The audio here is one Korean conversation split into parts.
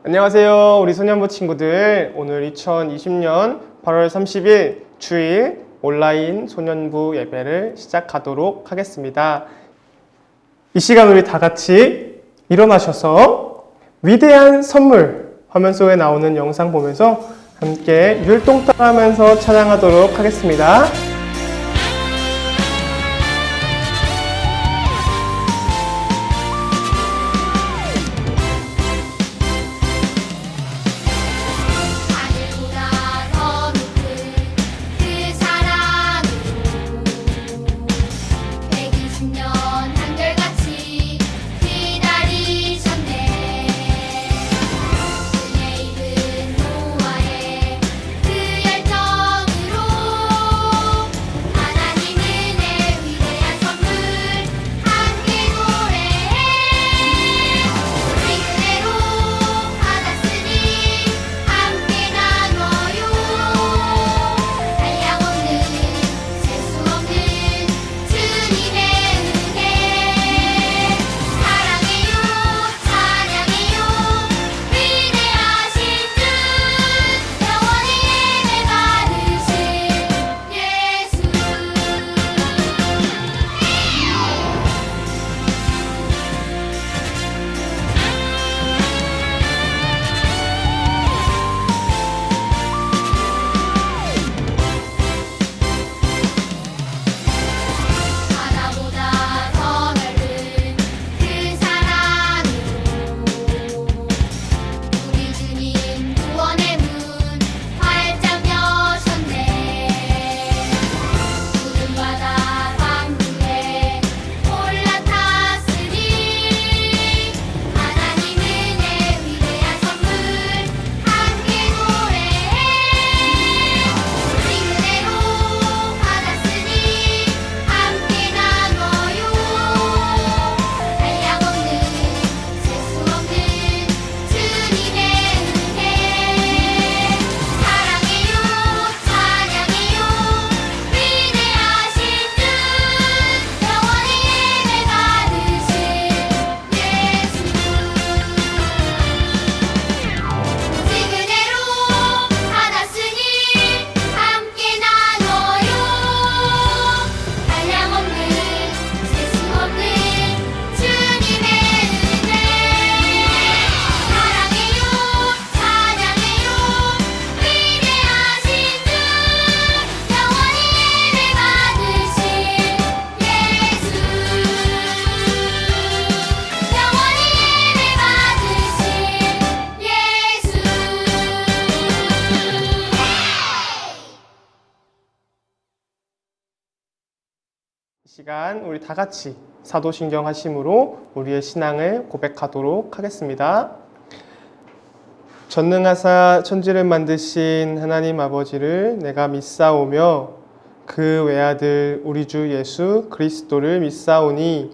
안녕하세요, 우리 소년부 친구들. 오늘 2020년 8월 30일 주일 온라인 소년부 예배를 시작하도록 하겠습니다. 이 시간 우리 다 같이 일어나셔서 위대한 선물 화면 속에 나오는 영상 보면서 함께 율동따라하면서 찬양하도록 하겠습니다. 이 시간 우리 다 같이 사도신경 하심으로 우리의 신앙을 고백하도록 하겠습니다. 전능하사 천지를 만드신 하나님 아버지를 내가 믿사오며 그 외아들 우리 주 예수 그리스도를 믿사오니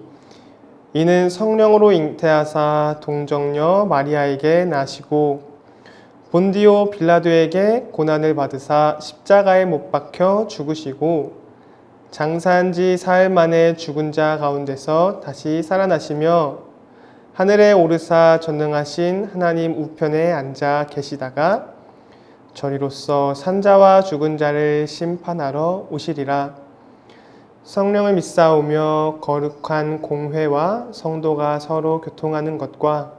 이는 성령으로 잉태하사 동정녀 마리아에게 나시고 본디오 빌라도에게 고난을 받으사 십자가에 못 박혀 죽으시고 장사한 지 사흘 만에 죽은 자 가운데서 다시 살아나시며 하늘에 오르사 전능하신 하나님 우편에 앉아 계시다가 저리로서 산자와 죽은 자를 심판하러 오시리라. 성령을 믿사오며 거룩한 공회와 성도가 서로 교통하는 것과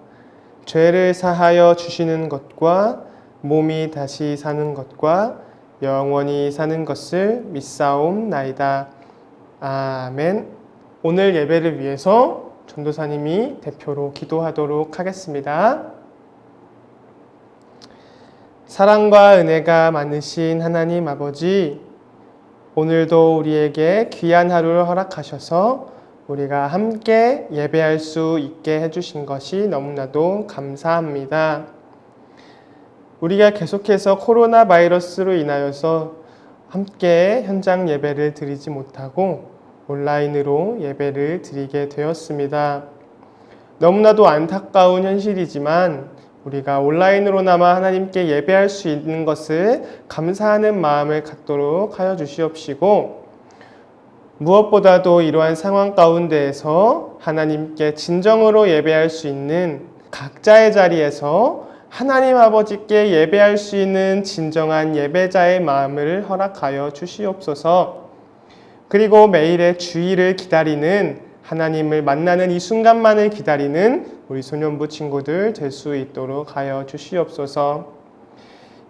죄를 사하여 주시는 것과 몸이 다시 사는 것과 영원히 사는 것을 믿사옵나이다. 아멘. 오늘 예배를 위해서 전도사님이 대표로 기도하도록 하겠습니다. 사랑과 은혜가 많으신 하나님 아버지, 오늘도 우리에게 귀한 하루를 허락하셔서 우리가 함께 예배할 수 있게 해주신 것이 너무나도 감사합니다. 우리가 계속해서 코로나 바이러스로 인하여서 함께 현장 예배를 드리지 못하고 온라인으로 예배를 드리게 되었습니다. 너무나도 안타까운 현실이지만 우리가 온라인으로나마 하나님께 예배할 수 있는 것을 감사하는 마음을 갖도록 하여 주시옵시고, 무엇보다도 이러한 상황 가운데에서 하나님께 진정으로 예배할 수 있는 각자의 자리에서 하나님 아버지께 예배할 수 있는 진정한 예배자의 마음을 허락하여 주시옵소서. 그리고 매일의 주일을 기다리는, 하나님을 만나는 이 순간만을 기다리는 우리 소년부 친구들 될 수 있도록 하여 주시옵소서.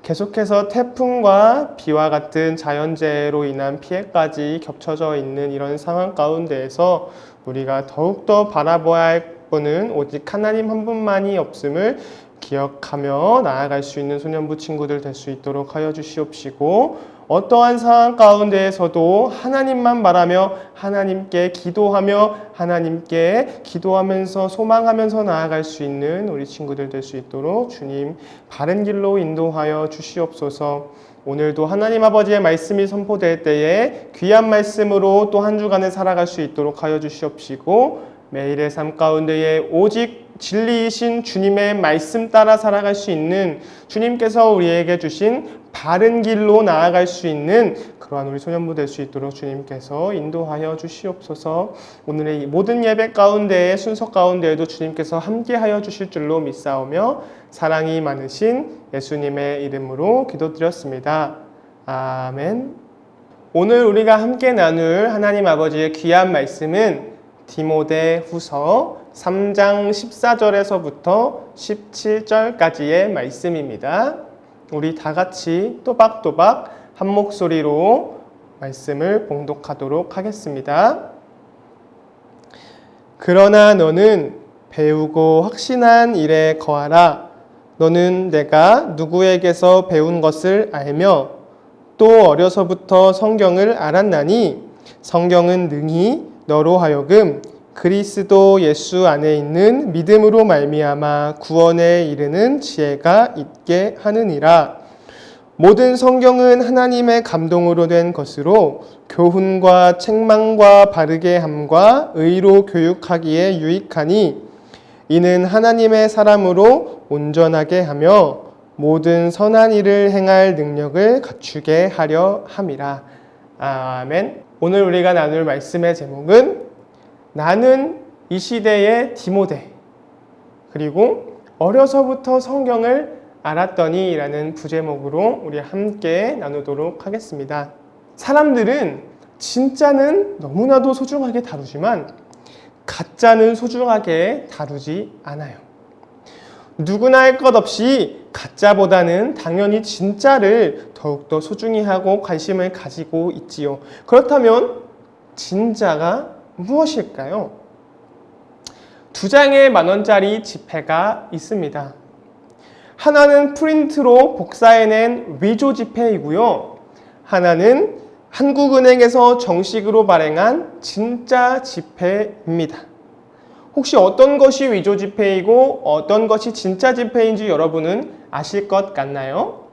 계속해서 태풍과 비와 같은 자연재해로 인한 피해까지 겹쳐져 있는 이런 상황 가운데에서 우리가 더욱더 바라봐야 할 분은 오직 하나님 한 분만이 없음을 기억하며 나아갈 수 있는 소년부 친구들 될 수 있도록 하여 주시옵시고, 어떠한 상황 가운데에서도 하나님만 바라며 하나님께 기도하며 하나님께 기도하면서 소망하면서 나아갈 수 있는 우리 친구들 될 수 있도록 주님 바른 길로 인도하여 주시옵소서. 오늘도 하나님 아버지의 말씀이 선포될 때에 귀한 말씀으로 또 한 주간을 살아갈 수 있도록 하여 주시옵시고, 매일의 삶 가운데에 오직 진리이신 주님의 말씀 따라 살아갈 수 있는, 주님께서 우리에게 주신 바른 길로 나아갈 수 있는 그러한 우리 소년부 될 수 있도록 주님께서 인도하여 주시옵소서. 오늘의 이 모든 예배 가운데에 순서 가운데에도 주님께서 함께하여 주실 줄로 믿사오며 사랑이 많으신 예수님의 이름으로 기도드렸습니다. 아멘. 오늘 우리가 함께 나눌 하나님 아버지의 귀한 말씀은 디모데후서 3장 14절에서부터 17절까지의 말씀입니다. 우리 다 같이 또박또박 한 목소리로 말씀을 봉독하도록 하겠습니다. 그러나 너는 배우고 확신한 일에 거하라. 너는 내가 누구에게서 배운 것을 알며 또 어려서부터 성경을 알았나니 성경은 능히 너로 하여금 그리스도 예수 안에 있는 믿음으로 말미암아 구원에 이르는 지혜가 있게 하느니라. 모든 성경은 하나님의 감동으로 된 것으로 교훈과 책망과 바르게 함과 의로 교육하기에 유익하니 이는 하나님의 사람으로 온전하게 하며 모든 선한 일을 행할 능력을 갖추게 하려 함이라. 아멘. 오늘 우리가 나눌 말씀의 제목은 나는 이 시대의 디모데, 그리고 어려서부터 성경을 알았더니 라는 부제목으로 우리 함께 나누도록 하겠습니다. 사람들은 진짜는 너무나도 소중하게 다루지만 가짜는 소중하게 다루지 않아요. 누구나 할 것 없이 가짜보다는 당연히 진짜를 더욱더 소중히 하고 관심을 가지고 있지요. 그렇다면 진짜가 무엇일까요? 2장의 10,000원짜리 지폐가 있습니다. 하나는 프린트로 복사해낸 위조 지폐이고요. 하나는 한국은행에서 정식으로 발행한 진짜 지폐입니다. 혹시 어떤 것이 위조 지폐이고 어떤 것이 진짜 지폐인지 여러분은 아실 것 같나요?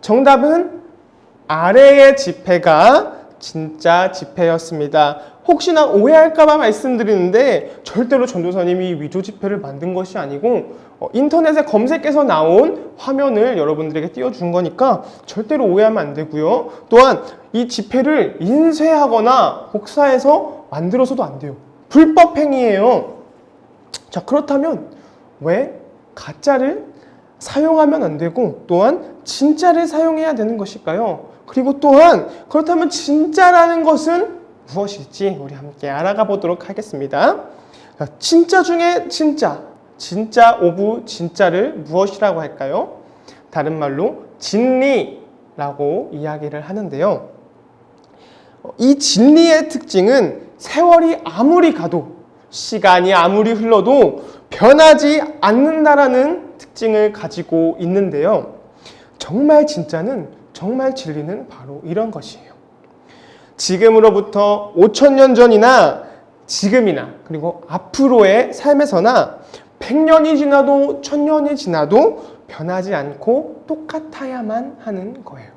정답은 아래의 지폐가 진짜 지폐였습니다. 혹시나 오해할까봐 말씀드리는데 절대로 전도사님이 위조 지폐를 만든 것이 아니고 인터넷에 검색해서 나온 화면을 여러분들에게 띄워준 거니까 절대로 오해하면 안 되고요. 또한 이 지폐를 인쇄하거나 복사해서 만들어서도 안 돼요. 불법 행위예요. 자, 그렇다면 왜 가짜를 사용하면 안 되고 또한 진짜를 사용해야 되는 것일까요? 그리고 또한 그렇다면 진짜라는 것은 무엇일지 우리 함께 알아가 보도록 하겠습니다. 자, 진짜 중에 진짜, 진짜 오브 진짜를 무엇이라고 할까요? 다른 말로 진리라고 이야기를 하는데요. 이 진리의 특징은 세월이 아무리 가도 시간이 아무리 흘러도 변하지 않는다라는 특징을 가지고 있는데요. 정말 진짜는, 정말 진리는 바로 이런 것이에요. 지금으로부터 5,000년 전이나 지금이나 그리고 앞으로의 삶에서나 100년이 지나도 1000년이 지나도 변하지 않고 똑같아야만 하는 거예요.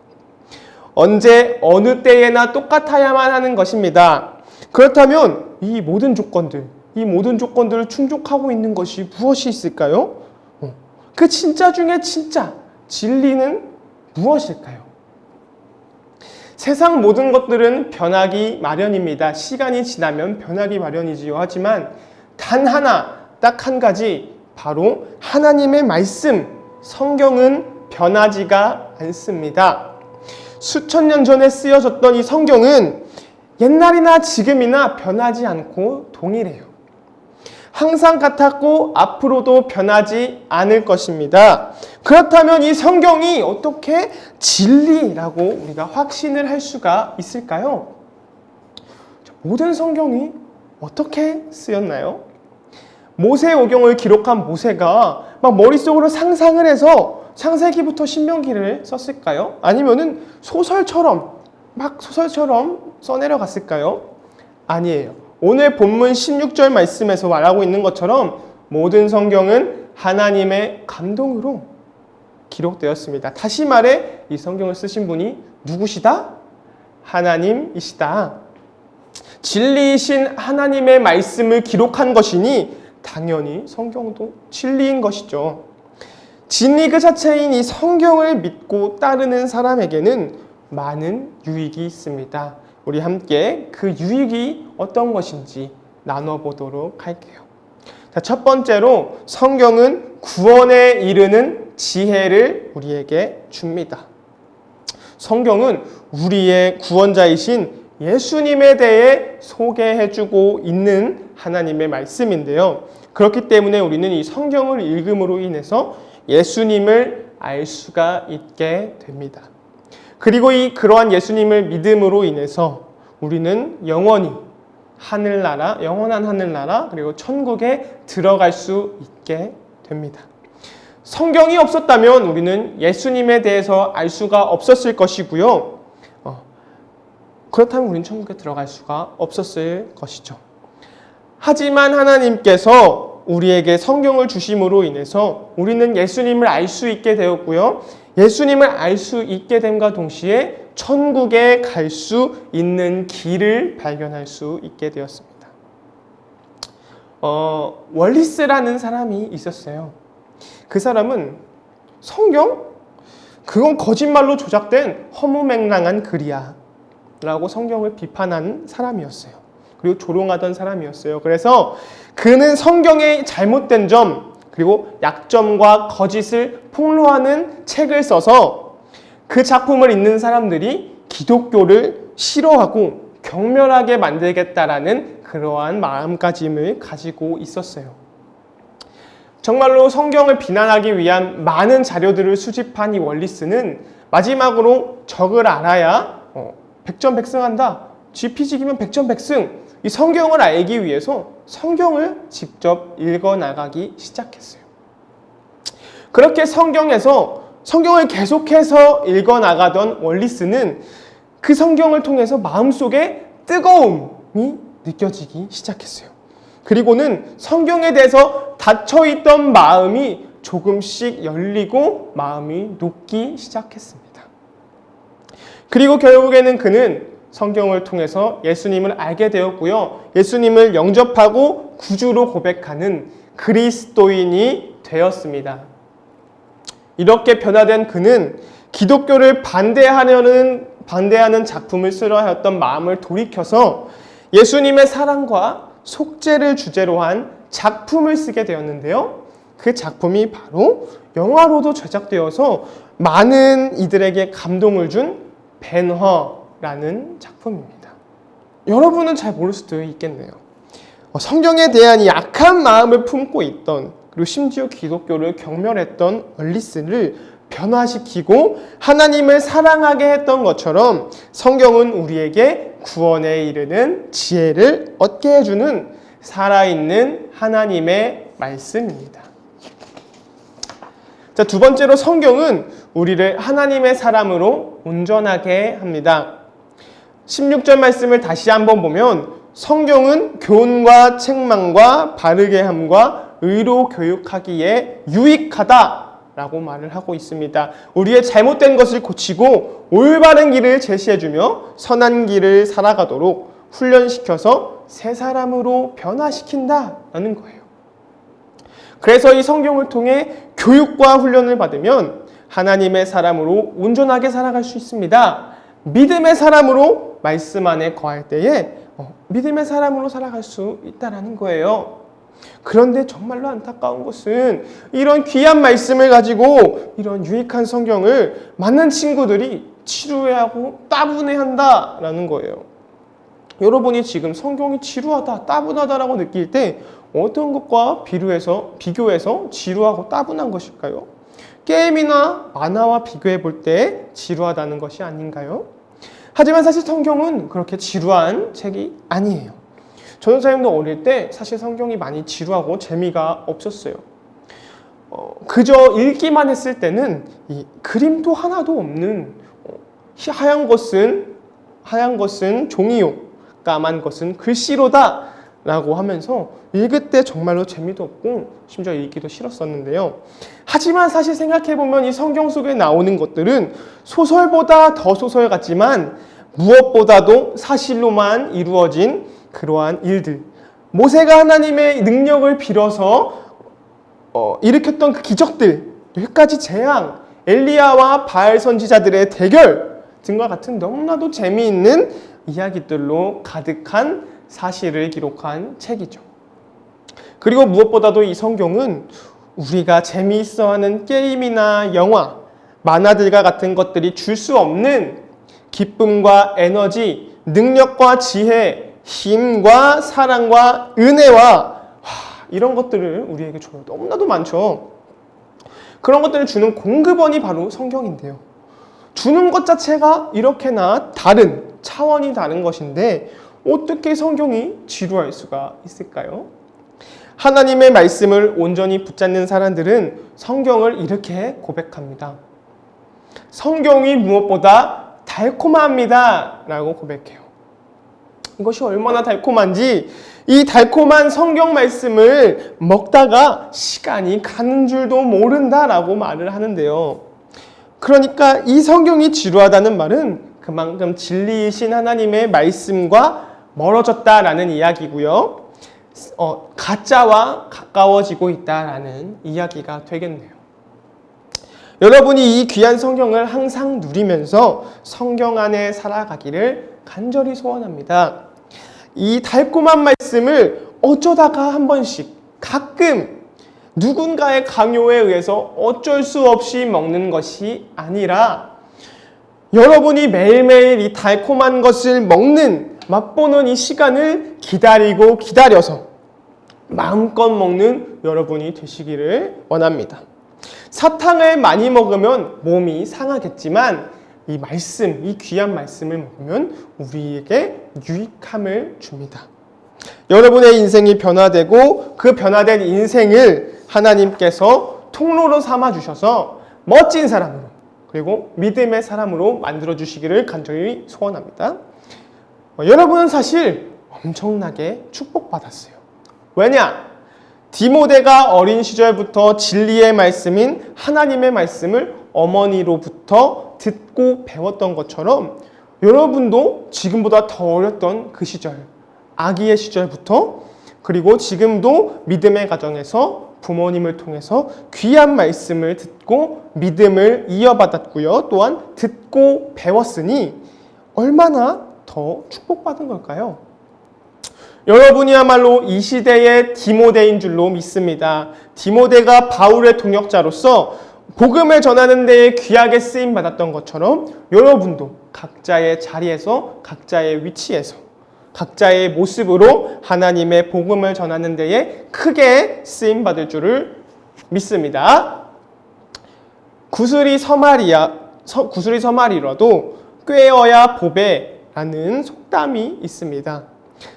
언제 어느 때에나 똑같아야만 하는 것입니다. 그렇다면 이 모든 조건들을 충족하고 있는 것이 무엇이 있을까요? 그 진짜 중에 진짜 진리는 무엇일까요? 세상 모든 것들은 변하기 마련입니다. 시간이 지나면 변하기 마련이지요. 하지만 단 하나, 딱 한 가지, 바로 하나님의 말씀, 성경은 변하지가 않습니다. 수천 년 전에 쓰여졌던 이 성경은 옛날이나 지금이나 변하지 않고 동일해요. 항상 같았고 앞으로도 변하지 않을 것입니다. 그렇다면 이 성경이 어떻게 진리라고 우리가 확신을 할 수가 있을까요? 모든 성경이 어떻게 쓰였나요? 모세오경을 기록한 모세가 막 머릿속으로 상상을 해서 창세기부터 신명기를 썼을까요? 아니면은 소설처럼 써내려갔을까요? 아니에요. 오늘 본문 16절 말씀에서 말하고 있는 것처럼 모든 성경은 하나님의 감동으로 기록되었습니다. 다시 말해 이 성경을 쓰신 분이 누구시다? 하나님이시다. 진리이신 하나님의 말씀을 기록한 것이니 당연히 성경도 진리인 것이죠. 진리 그 자체인 이 성경을 믿고 따르는 사람에게는 많은 유익이 있습니다. 우리 함께 그 유익이 어떤 것인지 나눠보도록 할게요. 자, 첫 번째로 성경은 구원에 이르는 지혜를 우리에게 줍니다. 성경은 우리의 구원자이신 예수님에 대해 소개해주고 있는 하나님의 말씀인데요. 그렇기 때문에 우리는 이 성경을 읽음으로 인해서 예수님을 알 수가 있게 됩니다. 그리고 그러한 예수님을 믿음으로 인해서 우리는 영원히 영원한 하늘나라 그리고 천국에 들어갈 수 있게 됩니다. 성경이 없었다면 우리는 예수님에 대해서 알 수가 없었을 것이고요. 그렇다면 우리는 천국에 들어갈 수가 없었을 것이죠. 하지만 하나님께서 우리에게 성경을 주심으로 인해서 우리는 예수님을 알 수 있게 되었고요. 예수님을 알 수 있게 됨과 동시에 천국에 갈 수 있는 길을 발견할 수 있게 되었습니다. 월리스라는 사람이 있었어요. 그 사람은 성경? 그건 거짓말로 조작된 허무맹랑한 글이야 라고 성경을 비판한 사람이었어요. 그리고 조롱하던 사람이었어요. 그래서 그는 성경의 잘못된 점 그리고 약점과 거짓을 폭로하는 책을 써서 그 작품을 읽는 사람들이 기독교를 싫어하고 경멸하게 만들겠다라는 그러한 마음가짐을 가지고 있었어요. 정말로 성경을 비난하기 위한 많은 자료들을 수집한 이 월리스는 마지막으로 적을 알아야 백전백승한다. 쥐피지기면 백전백승. 이 성경을 알기 위해서 성경을 직접 읽어나가기 시작했어요. 그렇게 성경을 계속해서 읽어나가던 월리스는 그 성경을 통해서 마음속에 뜨거움이 느껴지기 시작했어요. 그리고는 성경에 대해서 닫혀있던 마음이 조금씩 열리고 마음이 녹기 시작했습니다. 그리고 결국에는 그는 성경을 통해서 예수님을 알게 되었고요. 예수님을 영접하고 구주로 고백하는 그리스도인이 되었습니다. 이렇게 변화된 그는 기독교를 반대하는 작품을 쓰려 했던 마음을 돌이켜서 예수님의 사랑과 속죄를 주제로 한 작품을 쓰게 되었는데요. 그 작품이 바로 영화로도 제작되어서 많은 이들에게 감동을 준 벤허라는 작품입니다. 여러분은 잘 모를 수도 있겠네요. 성경에 대한 이 악한 마음을 품고 있던 그리고 심지어 기독교를 경멸했던 월리스를 변화시키고 하나님을 사랑하게 했던 것처럼 성경은 우리에게 구원에 이르는 지혜를 얻게 해주는 살아있는 하나님의 말씀입니다. 자, 두 번째로 성경은 우리를 하나님의 사람으로 온전하게 합니다. 16절 말씀을 다시 한번 보면 성경은 교훈과 책망과 바르게 함과 의로 교육하기에 유익하다라고 말을 하고 있습니다. 우리의 잘못된 것을 고치고 올바른 길을 제시해주며 선한 길을 살아가도록 훈련시켜서 새 사람으로 변화시킨다라는 거예요. 그래서 이 성경을 통해 교육과 훈련을 받으면 하나님의 사람으로 온전하게 살아갈 수 있습니다. 믿음의 사람으로 말씀 안에 거할 때에 믿음의 사람으로 살아갈 수 있다는 거예요. 그런데 정말로 안타까운 것은 이런 귀한 말씀을 가지고 이런 유익한 성경을 많은 친구들이 지루해하고 따분해한다라는 거예요. 여러분이 지금 성경이 지루하다, 따분하다라고 느낄 때 어떤 것과 비교해서 지루하고 따분한 것일까요? 게임이나 만화와 비교해 볼 때 지루하다는 것이 아닌가요? 하지만 사실 성경은 그렇게 지루한 책이 아니에요. 전도사님도 어릴 때 사실 성경이 많이 지루하고 재미가 없었어요. 그저 읽기만 했을 때는 이 그림도 하나도 없는 하얀 것은 종이요, 까만 것은 글씨로다 라고 하면서 읽을 때 정말로 재미도 없고 심지어 읽기도 싫었었는데요. 하지만 사실 생각해보면 이 성경 속에 나오는 것들은 소설보다 더 소설 같지만 무엇보다도 사실로만 이루어진 그러한 일들, 모세가 하나님의 능력을 빌어서 일으켰던 그 기적들, 여기까지 재앙, 엘리야와 바알 선지자들의 대결 등과 같은 너무나도 재미있는 이야기들로 가득한 사실을 기록한 책이죠. 그리고 무엇보다도 이 성경은 우리가 재미있어하는 게임이나 영화, 만화들과 같은 것들이 줄 수 없는 기쁨과 에너지, 능력과 지혜, 힘과 사랑과 은혜와 이런 것들을 우리에게 줘요. 너무나도 많죠. 그런 것들을 주는 공급원이 바로 성경인데요. 주는 것 자체가 이렇게나 다른, 차원이 다른 것인데 어떻게 성경이 지루할 수가 있을까요? 하나님의 말씀을 온전히 붙잡는 사람들은 성경을 이렇게 고백합니다. 성경이 무엇보다 달콤합니다 라고 고백해요. 이것이 얼마나 달콤한지 이 달콤한 성경 말씀을 먹다가 시간이 가는 줄도 모른다라고 말을 하는데요. 그러니까 이 성경이 지루하다는 말은 그만큼 진리이신 하나님의 말씀과 멀어졌다라는 이야기고요. 가짜와 가까워지고 있다라는 이야기가 되겠네요. 여러분이 이 귀한 성경을 항상 누리면서 성경 안에 살아가기를 간절히 소원합니다. 이 달콤한 말씀을 어쩌다가 한 번씩 가끔 누군가의 강요에 의해서 어쩔 수 없이 먹는 것이 아니라 여러분이 매일매일 이 달콤한 것을 맛보는 이 시간을 기다려서 마음껏 먹는 여러분이 되시기를 원합니다. 사탕을 많이 먹으면 몸이 상하겠지만 이 귀한 말씀을 먹으면 우리에게 유익함을 줍니다. 여러분의 인생이 변화되고 그 변화된 인생을 하나님께서 통로로 삼아 주셔서 멋진 사람으로 그리고 믿음의 사람으로 만들어 주시기를 간절히 소원합니다. 여러분은 사실 엄청나게 축복받았어요. 왜냐? 디모데가 어린 시절부터 진리의 말씀인 하나님의 말씀을 어머니로부터 듣고 배웠던 것처럼 여러분도 지금보다 더 어렸던 그 시절, 아기의 시절부터 그리고 지금도 믿음의 가정에서 부모님을 통해서 귀한 말씀을 듣고 믿음을 이어받았고요. 또한 듣고 배웠으니 얼마나 더 축복받은 걸까요? 여러분이야말로 이 시대의 디모데인 줄로 믿습니다. 디모데가 바울의 동역자로서 복음을 전하는 데에 귀하게 쓰임받았던 것처럼 여러분도 각자의 자리에서 각자의 위치에서 각자의 모습으로 하나님의 복음을 전하는 데에 크게 쓰임받을 줄을 믿습니다. 구슬이 서말이라도 꿰어야 보배라는 속담이 있습니다.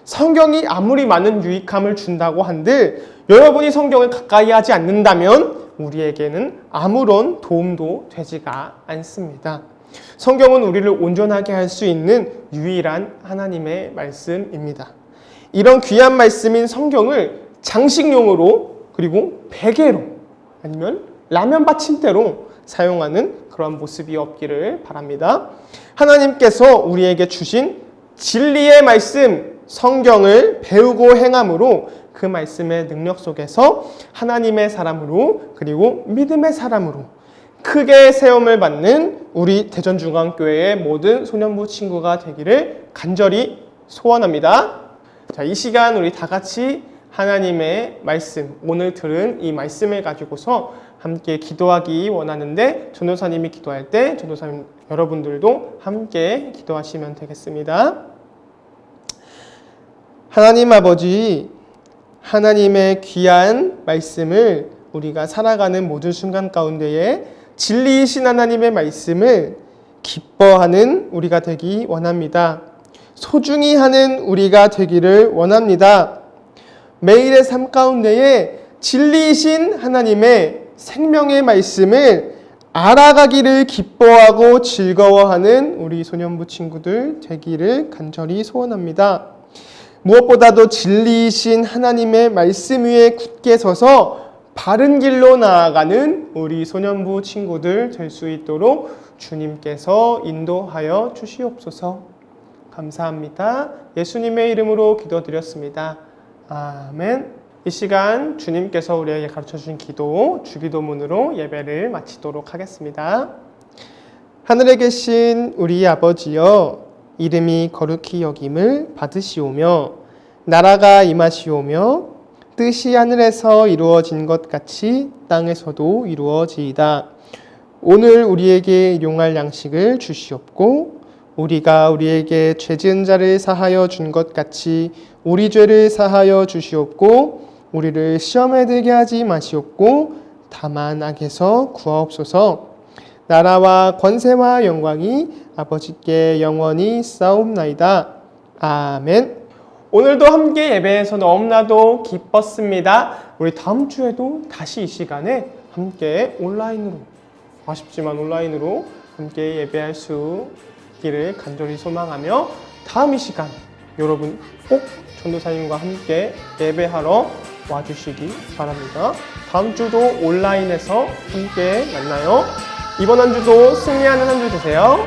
성경이 아무리 많은 유익함을 준다고 한들 여러분이 성경을 가까이 하지 않는다면 우리에게는 아무런 도움도 되지가 않습니다. 성경은 우리를 온전하게 할 수 있는 유일한 하나님의 말씀입니다. 이런 귀한 말씀인 성경을 장식용으로 그리고 베개로 아니면 라면 받침대로 사용하는 그런 모습이 없기를 바랍니다. 하나님께서 우리에게 주신 진리의 말씀 성경을 배우고 행함으로 그 말씀의 능력 속에서 하나님의 사람으로 그리고 믿음의 사람으로 크게 세움을 받는 우리 대전중앙교회의 모든 소년부 친구가 되기를 간절히 소원합니다. 자, 이 시간 우리 다 같이 하나님의 말씀, 오늘 들은 이 말씀을 가지고서 함께 기도하기 원하는데 전도사님이 기도할 때 전도사님 여러분들도 함께 기도하시면 되겠습니다. 하나님 아버지, 하나님의 귀한 말씀을 우리가 살아가는 모든 순간 가운데에 진리이신 하나님의 말씀을 기뻐하는 우리가 되기 원합니다. 소중히 하는 우리가 되기를 원합니다. 매일의 삶 가운데에 진리이신 하나님의 생명의 말씀을 알아가기를 기뻐하고 즐거워하는 우리 소년부 친구들 되기를 간절히 소원합니다. 무엇보다도 진리이신 하나님의 말씀 위에 굳게 서서 바른 길로 나아가는 우리 소년부 친구들 될 수 있도록 주님께서 인도하여 주시옵소서. 감사합니다. 예수님의 이름으로 기도드렸습니다. 아멘. 이 시간 주님께서 우리에게 가르쳐주신 기도, 주기도문으로 예배를 마치도록 하겠습니다. 하늘에 계신 우리 아버지여, 이름이 거룩히 여김을 받으시오며 나라가 임하시오며 뜻이 하늘에서 이루어진 것 같이 땅에서도 이루어지이다. 오늘 우리에게 일용할 양식을 주시옵고 우리가 우리에게 죄 지은 자를 사하여 준 것 같이 우리 죄를 사하여 주시옵고 우리를 시험에 들게 하지 마시옵고 다만 악에서 구하옵소서. 나라와 권세와 영광이 아버지께 영원히 쌓옵나이다. 아멘. 오늘도 함께 예배에서 너무나도 기뻤습니다. 우리 다음 주에도 다시 이 시간에 함께 온라인으로, 아쉽지만 온라인으로 함께 예배할 수 있기를 간절히 소망하며 다음 이 시간 여러분 꼭 전도사님과 함께 예배하러 와주시기 바랍니다. 다음 주도 온라인에서 함께 만나요. 이번 한 주도 승리하는 한 주 되세요.